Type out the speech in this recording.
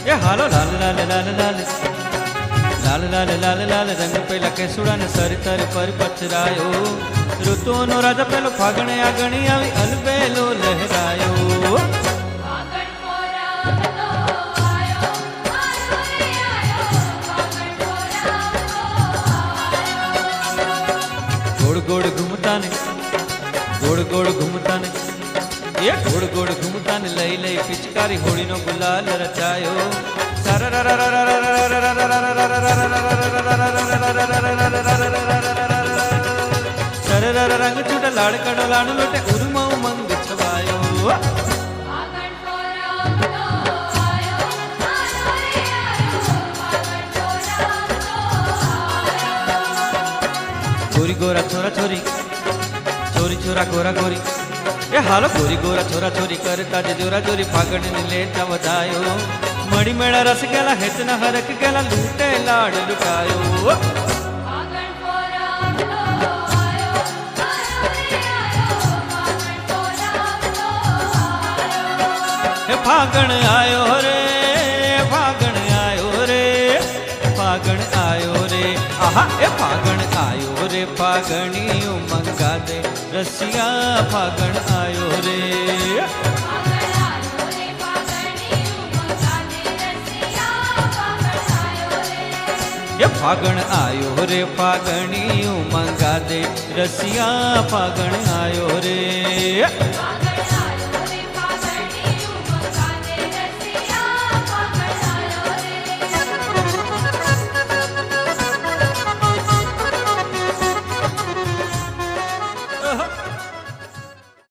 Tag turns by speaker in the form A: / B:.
A: એ હાલો લાલ લાલ લાલ લાલ લાલ લાલ લાલ લાલ રંગ પેલા કેસુડા ને સરિતર પર પથરાયો ઋતુનો રાજા પેલો ફાગણે આગણી આવી અલબેલો લહેરાયો ગોળ ગોળ ઘૂમતા ને ગોળ ગોળ ઘૂમતા ને એ ગોળ ગોળ ઘૂમતા ને લઈ લઈ પિચકારી હોળીનો ગુલાલ રચાયો રંગ છૂટા લાડકડો લાડુ લોટે ઉર્મા ઉમંગ છવાયો ગોરી ગોરા છોરા છોરી ચોરી છોરા ગોરા ગોરી એ હાલો ગોરી ગોરા છોરા છોરી કરતા જે જોરા જોરી ફાગણને લેતા વધાયો મણી મેળા રસ ગેલા હેતના હરક ગેલા લૂટે લાડ લૂટાયો હે ફાગણ આયો રે ફાગણ આયો રે ફાગણ આયો રે આહા એ ફાગણ આયો રે ફાગણી ઉમંગા દે રસિયા ફાગણ આયો રે એ ફાગણ આયો રે ફાગણી ઉમંગા દે રસિયા ફાગણ આયો રે